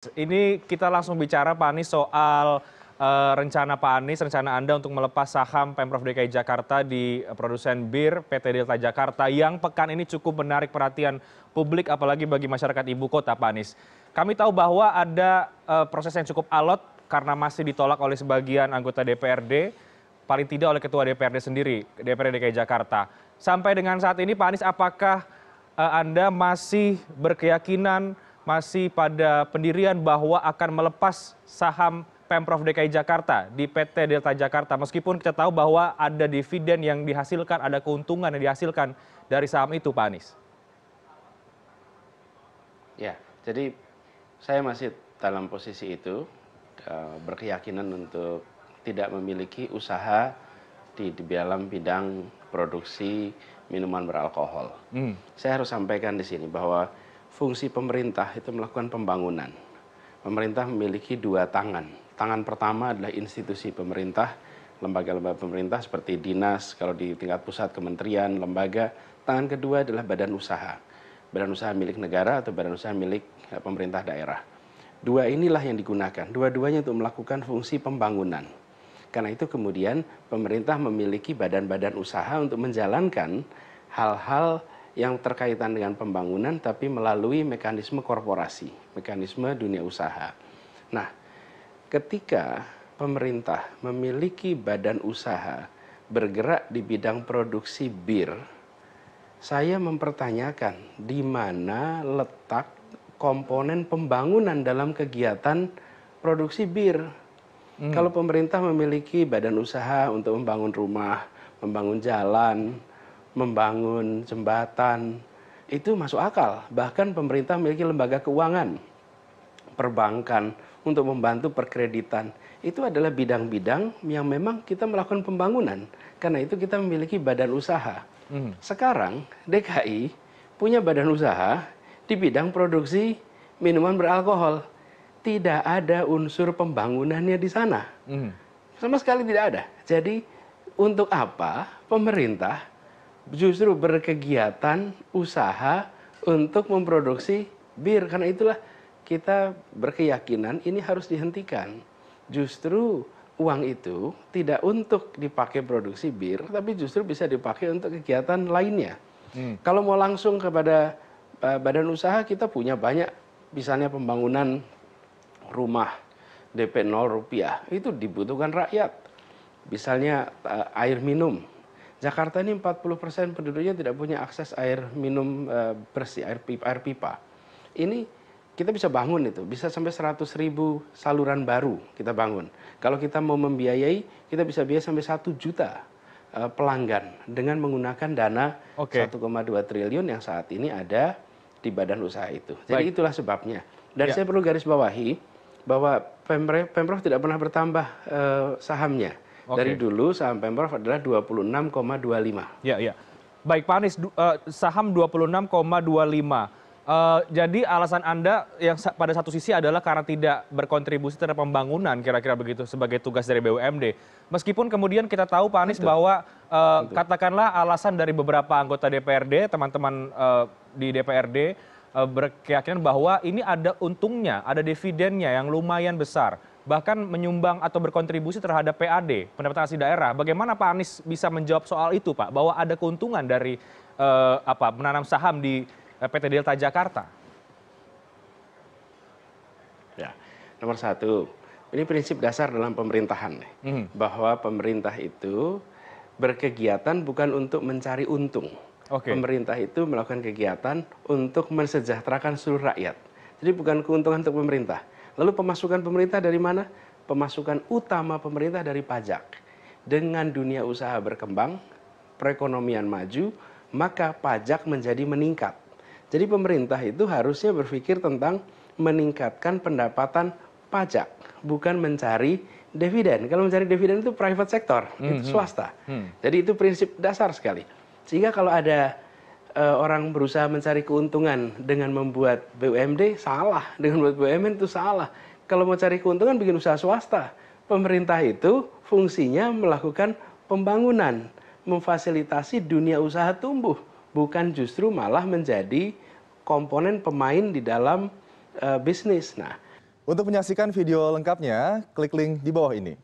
Ini kita langsung bicara Pak Anies soal rencana Pak Anies, rencana Anda untuk melepas saham Pemprov DKI Jakarta di produsen bir PT Delta Jakarta yang pekan ini cukup menarik perhatian publik apalagi bagi masyarakat ibu kota, Pak Anies. Kami tahu bahwa ada proses yang cukup alot karena masih ditolak oleh sebagian anggota DPRD, paling tidak oleh Ketua DPRD sendiri, DPRD DKI Jakarta. Sampai dengan saat ini Pak Anies, apakah Anda masih berkeyakinan masih pada pendirian bahwa akan melepas saham Pemprov DKI Jakarta di PT Delta Jakarta, meskipun kita tahu bahwa ada dividen yang dihasilkan, ada keuntungan yang dihasilkan dari saham itu, Pak Anies? Ya, jadi saya masih dalam posisi itu, berkeyakinan untuk tidak memiliki usaha di dalam bidang produksi minuman beralkohol. Saya harus sampaikan di sini bahwa fungsi pemerintah itu melakukan pembangunan. Pemerintah memiliki dua tangan. Tangan pertama adalah institusi pemerintah, lembaga-lembaga pemerintah seperti dinas, kalau di tingkat pusat kementerian, lembaga. Tangan kedua adalah badan usaha. Badan usaha milik negara atau badan usaha milik pemerintah daerah. Dua inilah yang digunakan, dua-duanya untuk melakukan fungsi pembangunan. Karena itu kemudian pemerintah memiliki badan-badan usaha untuk menjalankan hal-hal yang terkaitan dengan pembangunan tapi melalui mekanisme korporasi, mekanisme dunia usaha. Nah, ketika pemerintah memiliki badan usaha bergerak di bidang produksi bir, saya mempertanyakan di mana letak komponen pembangunan dalam kegiatan produksi bir. Kalau pemerintah memiliki badan usaha untuk membangun rumah, membangun jalan, membangun jembatan, itu masuk akal. Bahkan pemerintah memiliki lembaga keuangan, perbankan, untuk membantu perkreditan. Itu adalah bidang-bidang yang memang kita melakukan pembangunan. Karena itu kita memiliki badan usaha. Sekarang DKI punya badan usaha di bidang produksi minuman beralkohol. Tidak ada unsur pembangunannya di sana. Sama sekali tidak ada. Jadi untuk apa pemerintah justru berkegiatan usaha untuk memproduksi bir? Karena itulah kita berkeyakinan ini harus dihentikan. Justru uang itu tidak untuk dipakai produksi bir, tapi justru bisa dipakai untuk kegiatan lainnya. Kalau mau langsung kepada badan usaha, kita punya banyak, misalnya pembangunan rumah DP 0 rupiah, itu dibutuhkan rakyat. Misalnya air minum. Jakarta ini 40% penduduknya tidak punya akses air minum bersih, air pipa. Ini kita bisa bangun itu, bisa sampai 100.000 saluran baru kita bangun. Kalau kita mau membiayai, kita bisa biayai sampai 1 juta pelanggan dengan menggunakan dana 1,2 triliun yang saat ini ada di badan usaha itu. Jadi itulah sebabnya. Dan saya perlu garis bawahi bahwa Pemprov tidak pernah bertambah sahamnya. Dari dulu saham Pemprov adalah 26,25. Ya. Baik Pak Anies, saham 26,25. Jadi alasan Anda yang pada satu sisi adalah karena tidak berkontribusi terhadap pembangunan, kira-kira begitu sebagai tugas dari BUMD. Meskipun kemudian kita tahu Pak Anies bahwa katakanlah alasan dari beberapa anggota DPRD, teman-teman di DPRD berkeyakinan bahwa ini ada untungnya, ada dividennya yang lumayan besar, bahkan menyumbang atau berkontribusi terhadap PAD, pendapatan asli daerah. Bagaimana Pak Anies bisa menjawab soal itu, Pak? Bahwa ada keuntungan dari menanam saham di PT Delta Jakarta? Ya, nomor satu, ini prinsip dasar dalam pemerintahan, bahwa pemerintah itu berkegiatan bukan untuk mencari untung. Pemerintah itu melakukan kegiatan untuk mensejahterakan seluruh rakyat. Jadi bukan keuntungan untuk pemerintah. Lalu pemasukan pemerintah dari mana? Pemasukan utama pemerintah dari pajak. Dengan dunia usaha berkembang, perekonomian maju, maka pajak menjadi meningkat. Jadi pemerintah itu harusnya berpikir tentang meningkatkan pendapatan pajak, bukan mencari dividen. Kalau mencari dividen itu private sector, itu swasta. Jadi itu prinsip dasar sekali. Sehingga kalau ada orang berusaha mencari keuntungan dengan membuat BUMD, salah. Dengan membuat BUMN itu salah. Kalau mau cari keuntungan, bikin usaha swasta. Pemerintah itu fungsinya melakukan pembangunan, memfasilitasi dunia usaha tumbuh. Bukan justru malah menjadi komponen pemain di dalam bisnis. Nah, Untuk menyaksikan video lengkapnya, klik link di bawah ini.